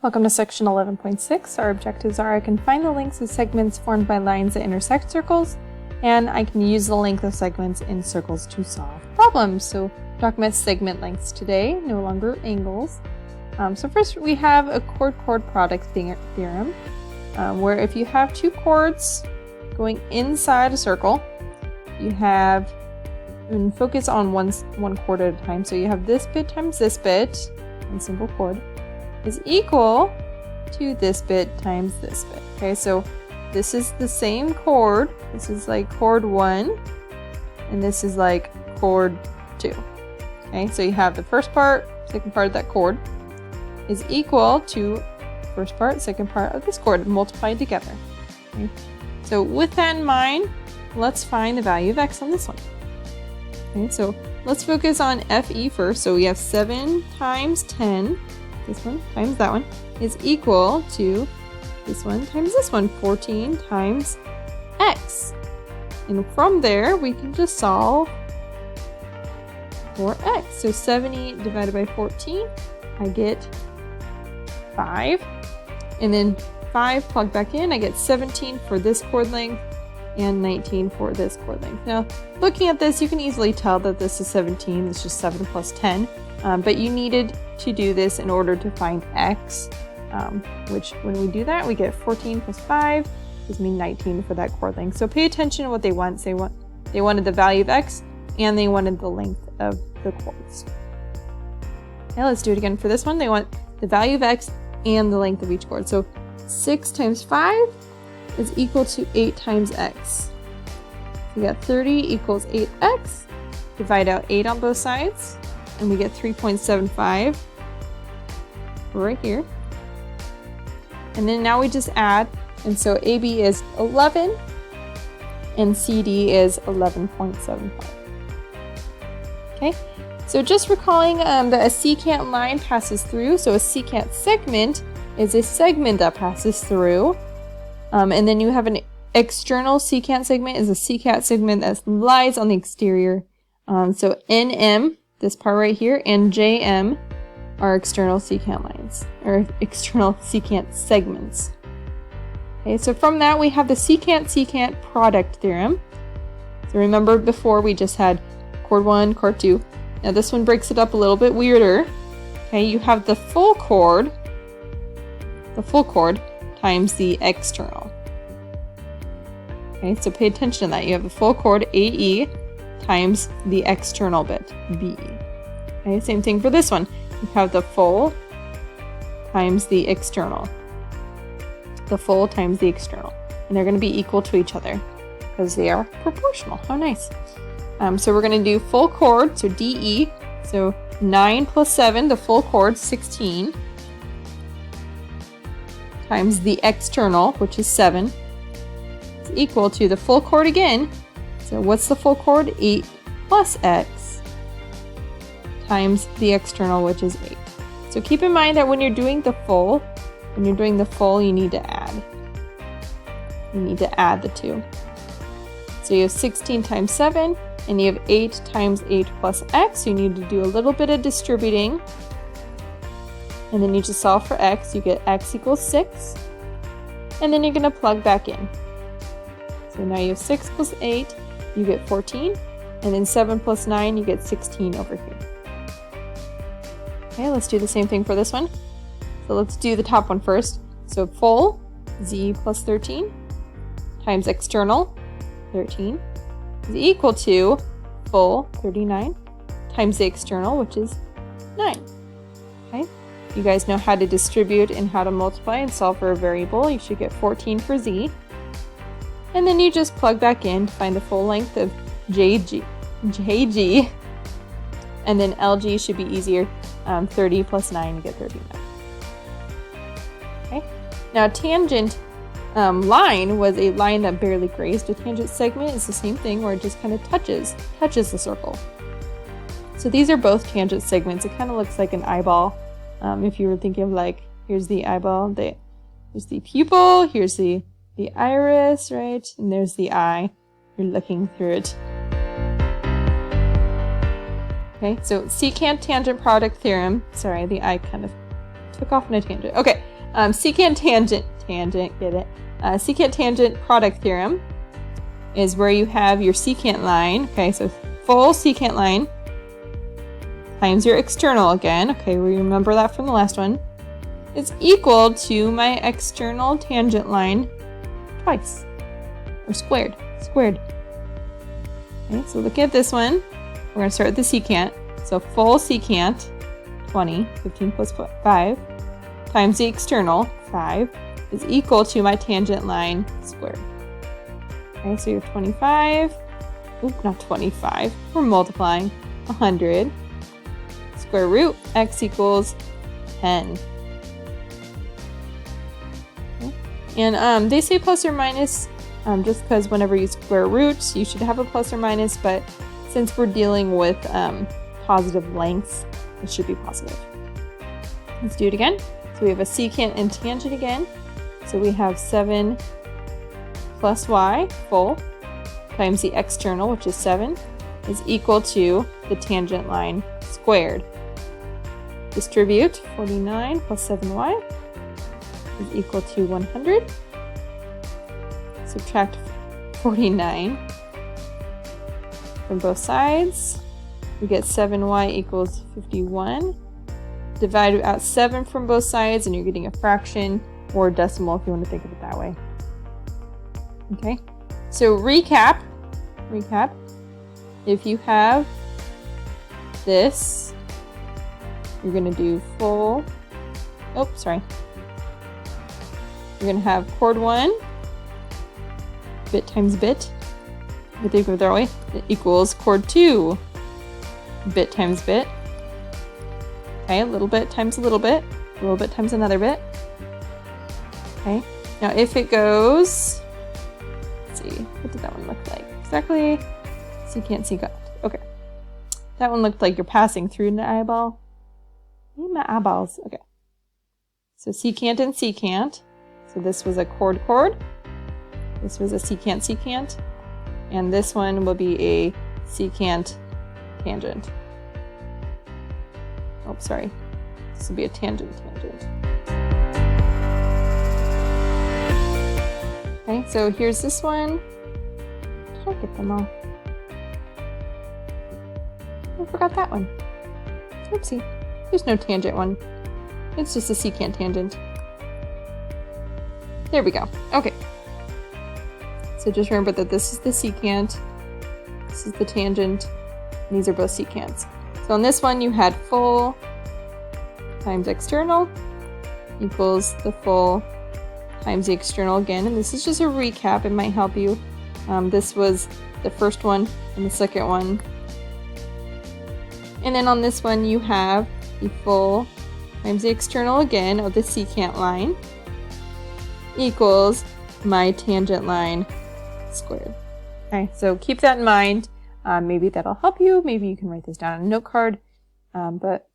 Welcome to section 11.6. Our objectives are I can find the lengths of segments formed by lines that intersect circles, and I can use the length of segments in circles to solve problems. So document segment lengths today, no longer angles. So first we have a chord-chord product theorem, where if you have two chords going inside a circle, you have, and focus on one chord at a time. So you have this bit times this bit, one single chord, is equal to this bit times this bit. Okay, so this is the same chord. This is like chord 1, and this is like chord 2. Okay, so you have the first part, second part of that chord is equal to first part, second part of this chord multiplied together. Okay, so with that in mind, let's find the value of x on this one. Okay, so let's focus on FE first. So we have 7 times 10, this one times that one, is equal to this one times this one, 14 times x. And from there, we can just solve for x. So 70 divided by 14, I get 5. And then 5 plugged back in, I get 17 for this chord length and 19 for this chord length. Now, looking at this, you can easily tell that this is 17. It's just 7 plus 10. But you needed to do this in order to find x, which when we do that, we get 14 plus 5 gives me 19 for that chord length. So pay attention to what they want. They wanted the value of x, and they wanted the length of the chords. Okay, let's do it again for this one. They want the value of x and the length of each chord. So 6 times 5 is equal to 8 times x. So we got 30 equals 8x. Divide out 8 on both sides, and we get 3.75 right here. And then now we just add, and so AB is 11 and CD is 11.75. Okay, so just recalling that a secant line passes through, so a secant segment is a segment that passes through. And then you have an external secant segment is a secant segment that lies on the exterior. So NM, this part right here, and JM are external secant lines, or external secant segments. Okay, so from that we have the secant-secant product theorem. So remember before we just had chord 1, chord 2. Now this one breaks it up a little bit weirder. Okay, you have the full chord times the external. Okay, so pay attention to that. You have the full chord AE times the external bit BE. Okay, same thing for this one. You have the full times the external. The full times the external. And they're going to be equal to each other because they are proportional. How nice. So we're going to do full chord, so DE. So 9 plus 7, the full chord, 16. Times the external, which is 7. Is equal to the full chord again. So what's the full chord? 8 plus x times the external, which is 8. So keep in mind that when you're doing the full, you need to add. You need to add the two. So you have 16 times 7, and you have 8 times 8 plus x. You need to do a little bit of distributing. And then you just solve for x. You get x equals 6. And then you're going to plug back in. So now you have 6 plus 8, you get 14. And then 7 plus 9, you get 16 over here. Okay, let's do the same thing for this one. So let's do the top one first. So full, z plus 13, times external, 13, is equal to full, 39, times the external, which is 9. Okay, you guys know how to distribute and how to multiply and solve for a variable. You should get 14 for z. And then you just plug back in to find the full length of JG. And then LG should be easier. 30 plus 9, you get 39. Okay. Now tangent line was a line that barely grazed. A tangent segment is the same thing, where it just kind of touches the circle. So these are both tangent segments. It kind of looks like an eyeball. If you were thinking of, like, here's the eyeball, here's the pupil, here's the iris, right? And there's the eye. You're looking through it. Okay, so secant tangent product theorem. Sorry, the eye kind of took off on a tangent. Okay, secant tangent, get it? Secant tangent product theorem is where you have your secant line. Okay, so full secant line times your external again. Okay, we remember that from the last one. Is equal to my external tangent line twice, or squared. Okay, so look at this one. We're going to start with the secant. So full secant, 20, 15 plus 5, times the external, 5, is equal to my tangent line squared. Okay, so you're 25, oop, not 25, we're multiplying, 100, square root, x equals 10. Okay. And they say plus or minus just because whenever you square roots, you should have a plus or minus, but since we're dealing with positive lengths, it should be positive. Let's do it again. So we have a secant and tangent again. So we have 7 plus y, full, times the external, which is 7, is equal to the tangent line squared. Distribute 49 plus 7y is equal to 100. Subtract 49 from both sides. We get 7y equals 51. Divide out 7 from both sides and you're getting a fraction or a decimal if you want to think of it that way. Okay, so recap. If you have this, you're going to do full, you're going to have chord 1, bit times bit, but they go their way, it equals chord 2, bit times bit. Okay, a little bit times a little bit times another bit. Okay, now if it goes, let's see, what did that one look like? Exactly, secant, secant. Okay, that one looked like you're passing through an eyeball. My eyeballs. Okay, so secant and secant. So this was a chord. This was a secant, secant. And this one will be a secant tangent. Oh, sorry. This will be a tangent. Okay, so here's this one. Did I get them all? I forgot that one. Oopsie. There's no tangent one. It's just a secant tangent. There we go. Okay. So just remember that this is the secant, this is the tangent, and these are both secants. So on this one you had full times external equals the full times the external again, and this is just a recap, it might help you. This was the first one and the second one. And then on this one you have the full times the external again of the secant line equals my tangent line squared. Okay, so keep that in mind. Maybe that'll help you. Maybe you can write this down on a note card. But